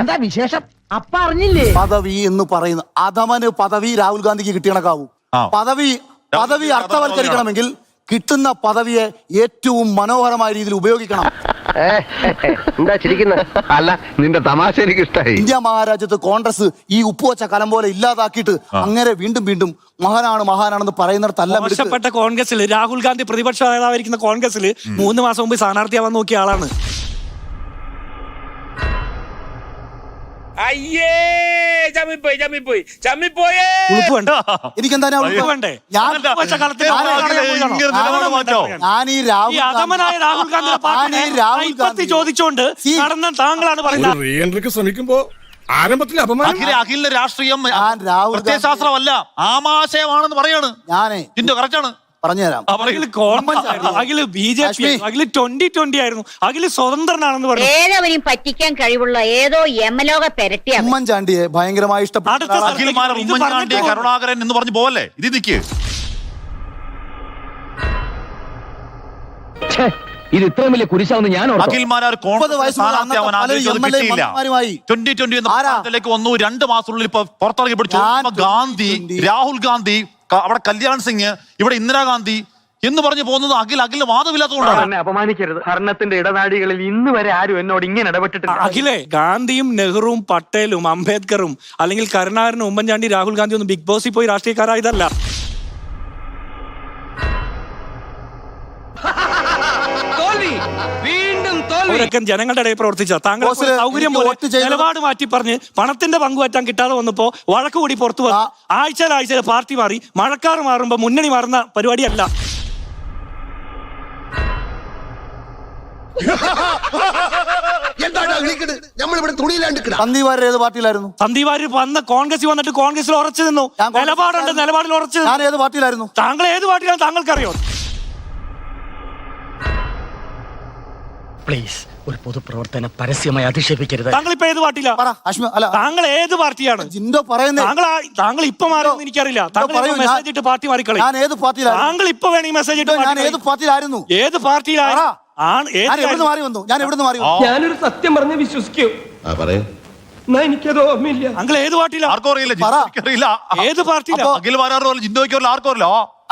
എന്താ വിശേഷം? അപ്പ അറിഞ്ഞില്ലേ? പദവി എന്ന് പറയുന്ന അധമന് പദവി രാഹുൽ ഗാന്ധിക്ക് കിട്ടിയണക്കാവൂ. പദവി അർത്ഥവൽക്കരിക്കണമെങ്കിൽ കിട്ടുന്ന പദവിയെ ഏറ്റവും മനോഹരമായ രീതിയിൽ ഉപയോഗിക്കണം. എന്താ ചിരിക്കുന്നത്? അല്ല, നിന്റെ തമാശ എനിക്ക് ഇഷ്ടമായി. ഇന്ത്യ മഹാരാജ്യത്ത് കോൺഗ്രസ് ഈ ഉപ്പുവച്ച കലം പോലെ ഇല്ലാതാക്കിയിട്ട് അങ്ങനെ വീണ്ടും വീണ്ടും മഹാനാണെന്ന് പറയുന്നിടത്തല്ല. മോശപ്പെട്ട കോൺഗ്രസിൽ രാഹുൽ ഗാന്ധി പ്രതിപക്ഷ നേതാവായിരിക്കുന്ന കോൺഗ്രസിൽ 3 മാസം മുമ്പ് സ്ഥാനാർത്ഥിയാവാൻ നോക്കിയ ആളാണ്. എനിക്കെന്താ ചോദിച്ചോണ്ട് നടന്ന താങ്കളാണ് പറയുന്നത്. ശ്രമിക്കുമ്പോ ആരംഭത്തിൽ അഖിലിന്റെ രാഷ്ട്രീയം പ്രത്യയശാസ്ത്രമല്ല, ആമാശയമാണെന്ന് പറയാണ്. ഞാനേ കറക്റ്റാണ്, പറഞ്ഞുതരാം. അഖില് BJP, അഖില് 2020 ആയിരുന്നു, അഖില് സ്വതന്ത്രനാണെന്ന് പറഞ്ഞു. ഏതവരെയും പറ്റിക്കാൻ കഴിവുള്ള ഏതോ യമലോക പെരട്ടിയ ഉമ്മൻചാണ്ടിയെ ഭയങ്കരമായി ഇഷ്ടപ്പെട്ടു. ഉമ്മൻചാണ്ടി കരുണാകരൻ എന്ന് പറഞ്ഞു പോവല്ലേ? ഇത് നിക്ക്, ഇത് ഇത്രയും വലിയ കുരിശാവെന്ന് ഞാൻ അഖിൽമാരാർ 2020 എന്ന പാർട്ടിയിലേക്ക് വന്നു. 2 മാസത്തിനുള്ളിൽ ഇപ്പൊ പുറത്തിറങ്ങി പിടിച്ചു. ഗാന്ധി, രാഹുൽ ഗാന്ധി, അവിടെ കല്യാൺ സിംഗ്, ഇവിടെ ഇന്ദിരാഗാന്ധി എന്ന് പറഞ്ഞു പോകുന്നത് അഖിലിന് വാദമില്ലാത്തതുകൊണ്ടാണ്. അപമാനിക്കരുത്. ഭരണത്തിന്റെ ഇടനാടികളിൽ ഇന്ന് വരെ ആരും എന്നോട് ഇങ്ങനെ ഇടപെട്ടിട്ടില്ല. അഖിലേ, ഗാന്ധിയും നെഹ്റുവും പട്ടേലും അംബേദ്കറും അല്ലെങ്കിൽ കരുണാകരനും ഉമ്മൻചാണ്ടി രാഹുൽ ഗാന്ധി ഒന്നും ബിഗ് ബോസിൽ പോയി രാഷ്ട്രീയക്കാരായതല്ല. അവരൊക്കെ ജനങ്ങളുടെ ഇടയിൽ പ്രവർത്തിച്ച താങ്കൾ സൗകര്യം പോലെ നിലപാട് മാറ്റി പറഞ്ഞ് പണത്തിന്റെ പങ്കുപറ്റാൻ കിട്ടാതെ വന്നപ്പോ വഴക്ക് കൂടി പുറത്തു വന്നു. ആഴ്ചയിൽ പാർട്ടി മാറി, മഴക്കാർ മാറുമ്പോ മുന്നണി മാറുന്ന പരിപാടിയല്ല. സന്ദീപ് വാര്യർ വന്ന കോൺഗ്രസ് വന്നിട്ട് കോൺഗ്രസിൽ ഉറച്ചു നിന്നു. നിലപാടുണ്ട്, നിലപാടിൽ ഉറച്ചു. ഏത് പാർട്ടിയിലായിരുന്നു? താങ്കൾ ഏത് പാർട്ടിയിലാണ് താങ്കൾക്കറിയോ? പ്ലീസ്, ഒരു പൊതുപ്രവർത്തനം പരസ്യമായി അധിക്ഷേപിക്കരുത്. താങ്കൾ ഇപ്പൊ ഏത് പാർട്ടിയിലാണ്? താങ്കൾ ഏത് പാർട്ടിയാണ്? താങ്കൾ ഇപ്പൊ മാറുമെന്ന് എനിക്കറിയില്ല. താങ്കൾ മെസ്സേജ് ഇട്ട് പാർട്ടി മാറിക്കളി. താങ്കൾ ഇപ്പൊ വേണേ മെസ്സേജ് ഇട്ട് ഏത് പാർട്ടിയിലായിരുന്നു? ഏത് പാർട്ടിയിലാണ്? ഞാനൊരു സത്യം പറഞ്ഞ് വിശ്വസിക്കൂ. എനിക്കത് ഓർമ്മയില്ല. താങ്കൾ ഏത് പാർട്ടിയിലാണ്? ഏത് പാർട്ടിയിലാണ്?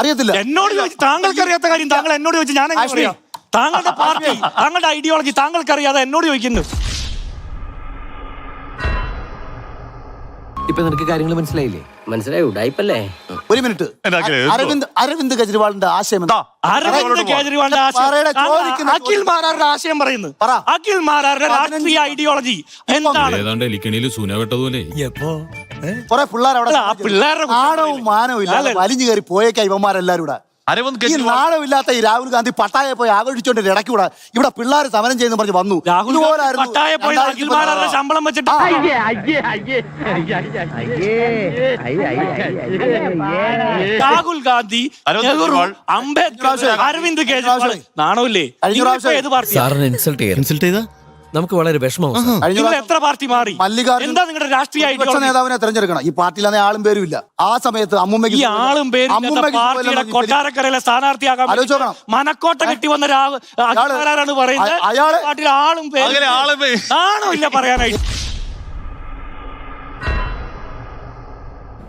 അറിയത്തില്ല. എന്നോട് ചോദിച്ചു. താങ്കൾക്ക് അറിയാത്ത കാര്യം താങ്കൾ എന്നോട് ചോദിച്ചു. ഞാൻ അറിയാം. താങ്കളുടെ പാർട്ടി, താങ്കളുടെ ഐഡിയോളജി താങ്കൾക്ക് അറിയാതെ എന്നോട് ചോദിക്കുന്നു. ഇപ്പൊ നിനക്ക് കാര്യങ്ങൾ മനസ്സിലായില്ലേ? മനസ്സിലായി. ഉടായിപ്പല്ലേ? ഒരു മിനിറ്റ്. അരവിന്ദ് കെജ്രിവാളിന്റെ ആശയം എന്താ? അരവിന്ദ് കെജ്രിവാളിന്റെ ആശയം അഖിൽ മാരാരുടെ ആശയം പറയുന്നു. അഖിൽ മാരാരുടെ രാഷ്ട്രീയ ഐഡിയോളജി എന്താണ്? കുറെ പിള്ളേർ അവിടെ ആണവും മാനവും ഇല്ലാതെ വലിഞ്ഞു കയറി പോയേക്കാ ഇവന്മാരെല്ലാരും കൂടെ. ഈ നാണമില്ലാത്ത ഈ രാഹുൽ ഗാന്ധി പട്ടായ പോയി ആഘോഷിച്ചോണ്ട് ഇടയ്ക്കൂടെ ഇവിടെ പിള്ളേർ സമരം ചെയ്യുന്ന പറഞ്ഞ് വന്നു. ശമ്പളം വെച്ചിട്ട് രാഹുൽ ഗാന്ധി, അംബേദ്കർ, അരവിന്ദ് കെജ്രിവാൾ നാണമില്ലേ? ഏത് പാർട്ടി? നമുക്ക് വളരെ വിഷമമാണ്. എത്ര പാർട്ടി മാറി? എന്താ നിങ്ങളുടെ രാഷ്ട്രീയ നേതാവിനെ തെരഞ്ഞെടുക്കണം. ഈ പാർട്ടിയിലാണെ ആളും പേരും ഇല്ല. ആ സമയത്ത് അമ്മൂമ്മയ്ക്ക് ആളും പേരും പാർട്ടിയുടെ കൊട്ടാരക്കരയിലെ സ്ഥാനാർത്ഥിയാകാൻ മനക്കോട്ട കിട്ടി വന്ന ആരാണ് പറയുന്നത്? പാർട്ടിയിലെ ആളും പേരും ആണോ ഇല്ല പറയാനായിട്ട്?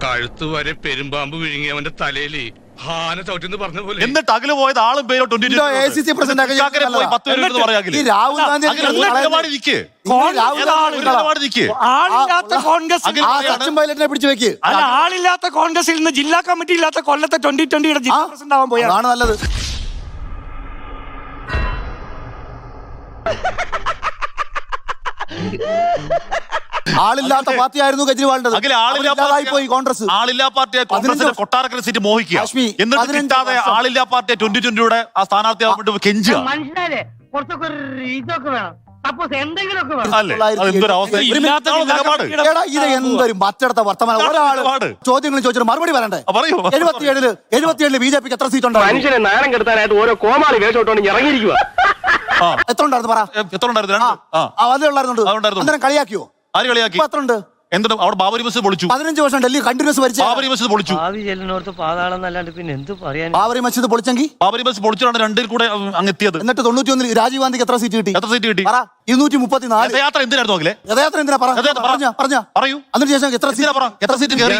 കഴുത്ത് വരെ പെരുമ്പാമ്പ് വിഴുങ്ങി അവന്റെ തലയില് ഹാന ചവിട്ടിന്ന് പറഞ്ഞ പോലെ. എന്നിട്ട് അകല് പോയത് ആളും പേരോ ACC പ്രസിഡന്റ് ആളില്ലാത്ത കോൺഗ്രസിൽ നിന്ന് ജില്ലാ കമ്മിറ്റി ഇല്ലാത്ത കൊല്ലത്തെ 2020 ജില്ലാ പ്രസിഡന്റ് ആവാൻ പോയാണ് നല്ലത്. ആളില്ലാത്ത പാർട്ടിയായിരുന്നു കെജ്രിവാളിന്റെ. പോയി കോൺഗ്രസ്. ആളില്ലാ പാർട്ടിയെ കോൺഗ്രസിന്റെ കൊട്ടാരക്കര സീറ്റ് മോഹിക്കുക. എന്നിട്ട് കിട്ടാതെ ആളില്ലാ പാർട്ടിയെ 2020 ആ സ്ഥാനാർത്ഥിയാവാൻ വേണ്ടി കെഞ്ചുക. എന്തൊരു മറ്റടുത്ത വർത്തമാനം. ഒരാള് ചോദ്യങ്ങൾ ചോദിച്ചിട്ട് മറുപടി പറയണ്ടേ? 77 BJPക്ക് എത്ര സീറ്റ് ഉണ്ടായിരുന്നു? മനുഷ്യനെ നാണം കെടുത്താനായിട്ട് ഓരോ കോമാളി വേഷോട്ടോണ്ട് ഇറങ്ങിയിരിക്കുക. എത്ര ഉണ്ടായിരുന്നു? പറ. എത്ര ഉണ്ടായിരുന്നു? അതേ ഉള്ളായിരുന്നു. അന്നേരം കളിയാക്കിയോ? ആര് കളിയാക്കി? എത്ര ഉണ്ട്? എന്തിനാ അവിടെ ബാബരി മസ്ജിദ് പൊളിച്ചു? 15 വർഷം ഡൽഹി കണ്ടിന്യൂസ് ഭരിച്ച ബാബരി മസ്ജിദ് പൊളിച്ചു. പാതാളം എന്നല്ലാണ്ട് പിന്നെ എന്ത് പറയാൻ? ബാബരി മസ്ജിദ് പൊളിച്ചെങ്കിൽ ബാബരി മസ്ജിദ് പൊളിച്ചാണ് രണ്ടിൽ കൂടെ അങ്ങ് എത്തിയത്. എന്നിട്ട് 91 രാജീവ് ഗാന്ധിക്ക് എത്ര സീറ്റ് കിട്ടി? എത്ര സീറ്റ് കിട്ടി? 234. യാത്ര എന്തിനായിരുന്നു അഖിലേ? രഥയാത്ര എന്തിനാ പറഞ്ഞ പറയൂ. അതിനുശേഷം എത്ര സീറ്റ് കയറി?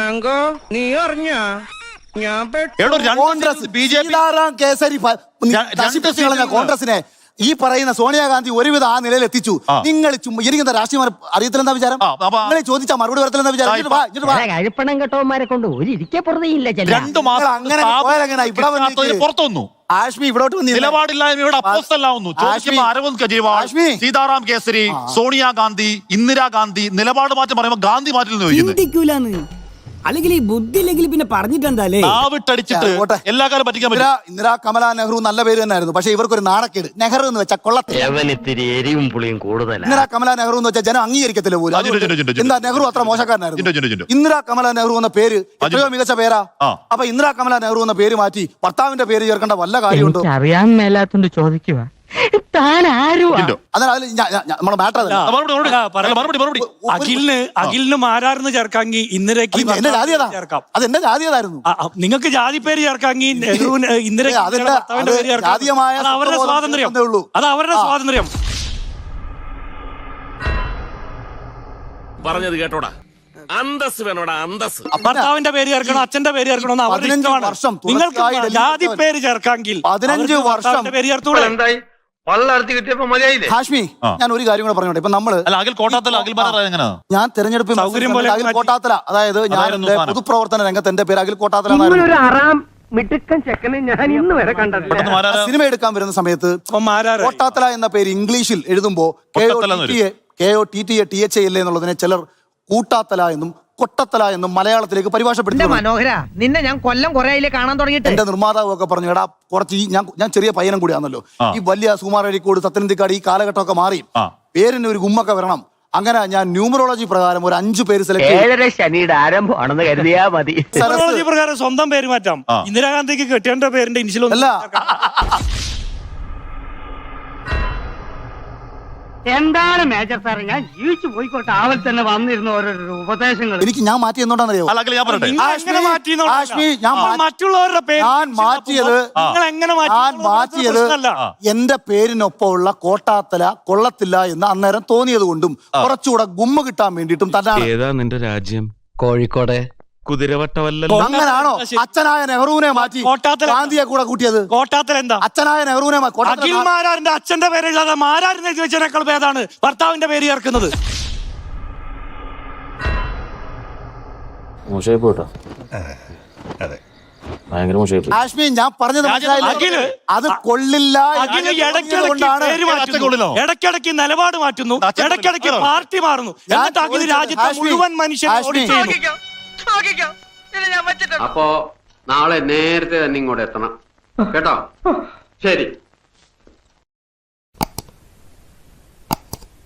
നീ അറിഞ്ഞ കോൺഗ്രസ് കേസരി കോൺഗ്രസിനെ ഈ പറയുന്ന സോണിയാഗാന്ധി ഒരുവിധം ആ നിലയിൽ എത്തിച്ചു. നിങ്ങൾ എനിക്കെന്താ രാഷ്ട്രീയ അറിയത്തില്ലെന്നാ വിചാരം? നിങ്ങൾ ചോദിച്ചാൽ മറുപടി വരത്തില്ലെന്നാ വിചാരം? കഴിപ്പണം കെട്ടവന്മാരെ കൊണ്ട് ഒരു ഇരിക്കെ പുറതെയില്ല. 2 മാസം അങ്ങനെ പോയാലെങ്ങനെ ഇവിടെ വന്നിട്ട് പുറത്തു വന്നു. ആഷ്മി ഇവിടോട്ട് വന്നില്ല. നിലപാടില്ലായ്മയുടെ അപ്പോസ്തലനാവുന്നു. ചോദിക്കുമ്പോൾ അരവിന്ദ് കെജ്രിവാൾ, സീതാറാം കേസരി, സോണിയാഗാന്ധി, ഇന്ദിരാഗാന്ധി നിലപാട് മാറ്റം പറയുമ്പോൾ ഗാന്ധി മാറ്റില്ലെന്ന് ചോദിക്കുന്നത്. അല്ലെങ്കിൽ ഈ ബുദ്ധി ഇല്ലെങ്കിൽ പിന്നെ പറഞ്ഞിട്ടെന്താലേ? നാവിട്ടടിച്ചിട്ട് എല്ലാ കാലം പറ്റിക്കാൻ പറ്റില്ല. ഇന്ദിരാ കമല നെഹ്റു നല്ല പേര് തന്നെയായിരുന്നു. പക്ഷെ ഇവർക്കൊരു നാണക്കേട്. നെഹ്റു എന്ന് വെച്ചാൽ കൊള്ളത്തില്ല. ഇന്ദിരാ കമല നെഹ്റു എന്ന് വെച്ചാൽ ജനം അംഗീകരിക്കത്തില്ല പോലും. എന്താ നെഹ്റു അത്ര മോശക്കാരനായിരുന്നു? ഇന്ദിരാ കമല നെഹ്റു എന്ന പേര് എത്രയോ മികച്ച പേരാ. അപ്പൊ ഇന്ദിരാ കമല നെഹ്റു എന്ന പേര് മാറ്റി ഭർത്താവിന്റെ പേര് ചേർക്കേണ്ട വല്ല കാര്യമുണ്ടോ? അറിയാൻ മേലാത്തോണ്ട് ചോദിക്കുക. അഖിലിന് മാരാർന്ന് ചേർക്കാങ്കി ഇന്ദിരക്ക് ചേർക്കാം. അതെന്റെ ജാതിയതായിരുന്നു. നിങ്ങൾക്ക് ജാതി പേര് ചേർക്കാങ്കി ഇന്ദിരക്ക് അവരുടെ സ്വാതന്ത്ര്യം. അത് അവരുടെ സ്വാതന്ത്ര്യം. പറഞ്ഞത് കേട്ടോടാ, അന്തസ് വേണോടാ, അന്തസ്. ഭർത്താവിന്റെ പേര് ചേർക്കണോ അച്ഛന്റെ പേര് ചേർക്കണോ എന്ന് അവരുടെ ഇഷ്ടമാണ്. നിങ്ങൾക്ക് ജാതി പേര് ചേർക്കാമെങ്കിൽ 15 വർഷം പേര് ചേർത്തൂടെ? ഹാഷ്മി, ഞാൻ ഒരു കാര്യം കൂടെ പറഞ്ഞോട്ടെ. ഇപ്പൊ നമ്മള് ഞാൻ തെരഞ്ഞെടുപ്പ് അഖിൽ കോട്ടാത്തല, അതായത് ഞാൻ പൊതുപ്രവർത്തന രംഗത്ത് എന്റെ പേര് അഖിൽ കോട്ടാത്തല. സിനിമ എടുക്കാൻ വരുന്ന സമയത്ത് കോട്ടാത്തല എന്ന പേര് ഇംഗ്ലീഷിൽ എഴുതുമ്പോ KOTTATHA എന്നുള്ളതിനെ ചിലർ കൂട്ടാത്തല എന്നും കൊട്ടത്തല എന്നും മലയാളത്തിലേക്ക് പരിഭാഷപ്പെടുത്തി. മനോഹര, നിന്നെ ഞാൻ കൊല്ലം കുറെ കാണാൻ തുടങ്ങിയിട്ട് എന്റെ നിർമ്മാതാവ് ഒക്കെ പറഞ്ഞു, എടാ കുറച്ച് ഞാൻ ചെറിയ പയ്യനും കൂടിയാണല്ലോ, ഈ വലിയ സുകുമാർ അഴീക്കോട്, സത്യനന്ദിക്കാട് ഈ കാലഘട്ടമൊക്കെ മാറി പേരിന് ഒരു ഗുമ്മൊക്കെ വരണം. അങ്ങനെ ഞാൻ ന്യൂമറോളജി പ്രകാരം ഒരു 5 പേര് സെലക്ട് ചെയ്തു. ശനിയുടെ ആരംഭമാണെന്ന് കരുതിയാ മതി. ന്യൂമറോളജി പ്രകാരം സ്വന്തം പേര് മാറ്റാം. ഇന്ദിരാഗാന്ധിക്ക് കെട്ടേണ്ട പേരിന്റെ ഇനിഷ്യൽ അല്ല. എന്താണ് മേജർ സാറേ, ഞാൻ ജീവിച്ചു പോയിക്കോട്ടെ. ആവൽ തന്നെ വന്നിരുന്ന ഓരോരോ ഉപദേശങ്ങൾ എനിക്ക് ഞാൻ മാറ്റി എന്നോണ്ടാന്നറിയോ? മറ്റുള്ളവരുടെ പേര് മാറ്റിയത് എന്റെ പേരിനൊപ്പമുള്ള കോട്ടാത്തല കൊള്ളത്തില്ല എന്ന് അന്നേരം തോന്നിയത് കൊണ്ടും കുറച്ചുകൂടെ ഗുമ്മ കിട്ടാൻ വേണ്ടിയിട്ടും തന്നെയാണ്. ഏതാ നിന്റെ രാജ്യം? കോഴിക്കോടെ കുതിരവട്ടമല്ലല്ലോ. അങ്ങനാണോ അച്ഛനായ നെഹ്റുവിനെ മാറ്റി ഗാന്ധിയെ കൂടെ കൂട്ടിയത്? കോട്ടാത്തല എന്താ? അച്ഛനായ നെഹ്റുവിനെ അഖിൽ മാരാറിന്റെ അച്ഛന്റെ പേരില്ലാതെ മാരാറിനെ ചോദിച്ചതിനേക്കാൾ ഭേദമാണ് ഭർത്താവിന്റെ പേര് ചേർക്കുന്നത്. മോശമായി പോട്ടോ, ഭയങ്കര മോശമായി. കാശ്മീർ ഞാൻ പറഞ്ഞത് അത് കൊള്ളില്ല. ഇടയ്ക്കിടയ്ക്ക് നിലപാട് മാറ്റുന്നു, ഇടയ്ക്കിടയ്ക്ക് പാർട്ടി മാറുന്നു. എന്നിട്ട് അഖിൽ രാജ്യത്തെ മുഴുവൻ മനുഷ്യരെ. അപ്പോ നാളെ നേരത്തെ തന്നെ ഇങ്ങോട്ട് എത്തണം കേട്ടോ. ശരി.